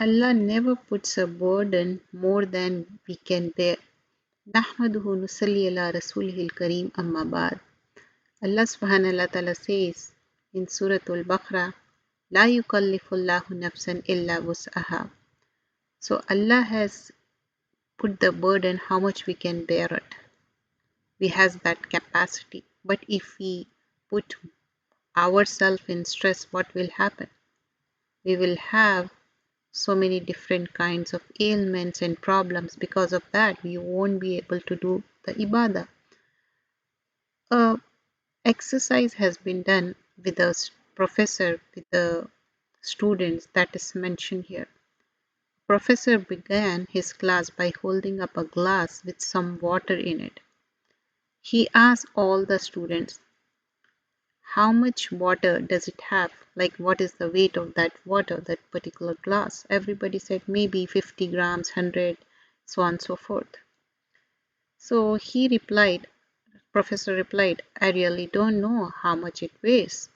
Allah never puts a burden more than we can bear. Nahmaduhu nusalli ala rasulihil kareem amma ba'd. Allah subhanahu wa ta'ala says in Surah Al-Baqarah, La yukallifullahu nafsan illa wus'aha. So Allah has put the burden how much we can bear it. We has that capacity. But if we put ourselves in stress, what will happen? We will have so many different kinds of ailments and problems. Because of that, we won't be able to do the ibadah. Exercise has been done with the professor, with the students that is mentioned here. Professor began his class by holding up a glass with some water in it. He asked all the students, how much water does it have? Like, what is the weight of that water, that particular glass? Everybody said maybe 50 grams, 100, so on and so forth. So he replied, Professor replied, I really don't know how much it weighs.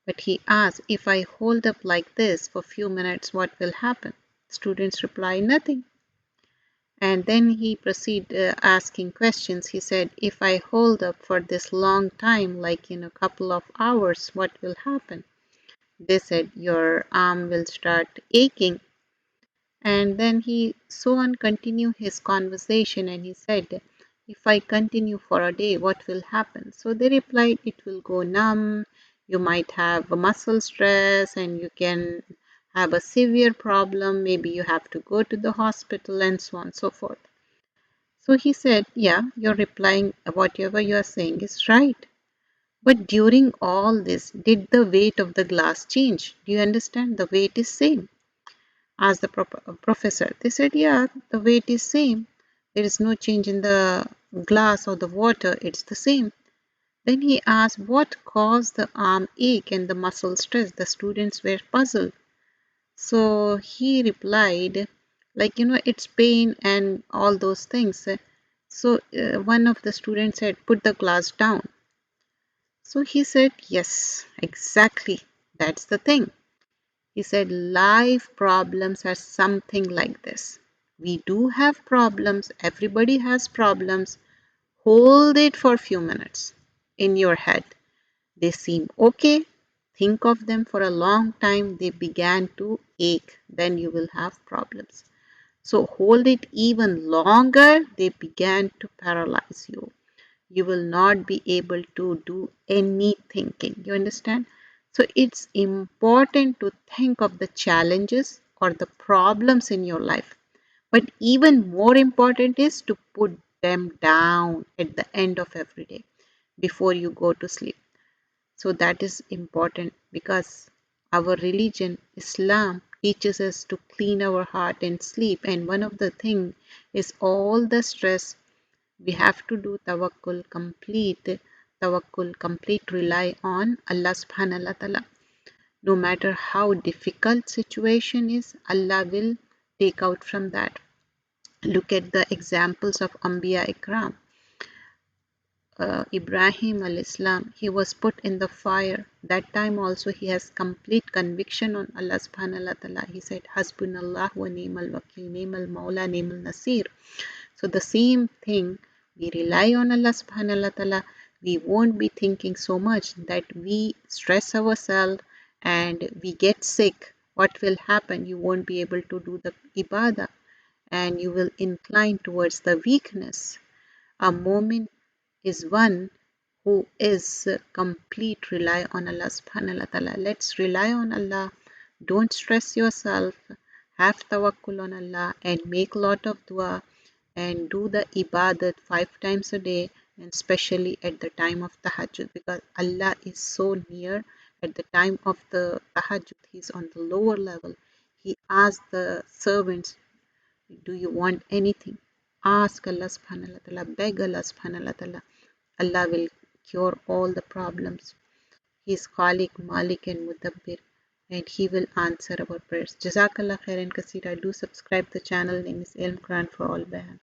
But he asked, if I hold up like this for a few minutes, what will happen? Students reply, nothing. And then he proceeded asking questions. He said, if I hold up for this long time, like in a couple of hours, what will happen? They said, your arm will start aching. And then he so on continued his conversation and he said, if I continue for a day, what will happen? So they replied, it will go numb, you might have a muscle stress and you can have a severe problem, maybe you have to go to the hospital and so on and so forth. So he said, yeah, you're replying, whatever you're saying is right. But during all this, did the weight of the glass change? Do you understand? The weight is same. Asked the professor. They said, yeah, the weight is same. There is no change in the glass or the water. It's the same. Then he asked what caused the arm ache and the muscle stress. The students were puzzled. So he replied, like, it's pain and all those things. So one of the students said, put the glass down. So he said, yes, exactly. That's the thing. He said, life problems are something like this. We do have problems. Everybody has problems. Hold it for a few minutes in your head. They seem okay. Think of them for a long time. They began to ache. Then you will have problems. So hold it even longer. They began to paralyze you. You will not be able to do any thinking. You understand? So it's important to think of the challenges or the problems in your life. But even more important is to put them down at the end of every day before you go to sleep. So that is important because our religion, Islam, teaches us to clean our heart and sleep. And one of the things is all the stress we have to do tawakkul, complete rely on Allah subhanahu wa ta'ala. No matter how difficult situation is, Allah will take out from that. Look at the examples of Anbiya Ikram. Ibrahim al-Islam, he was put in the fire. That time also he has complete conviction on Allah subhanahu wa ta'ala. He said, Hasbunallah wa ni'mal wakil, ni'mal maula, ni'mal nasir. So the same thing, we rely on Allah subhanahu wa ta'ala. We won't be thinking so much that we stress ourselves and we get sick. What will happen? You won't be able to do the ibadah and you will incline towards the weakness. A moment is one who is complete rely on Allah subhanahu wa ta'ala. Let's rely on Allah. Don't stress yourself. Have tawakkul on Allah and make lot of dua and do the ibadat 5 times a day and especially at the time of tahajjud because Allah is so near at the time of the tahajjud. He's on the lower level. He asks the servants, do you want anything? Ask Allah subhanahu wa ta'ala, beg Allah subhanahu wa ta'ala. Allah will cure all the problems. He is Khalik, Malik and Mudabbir and He will answer our prayers. Jazakallah khairan kaseera. Do subscribe the channel. Name is Ilm Quranforallbayan.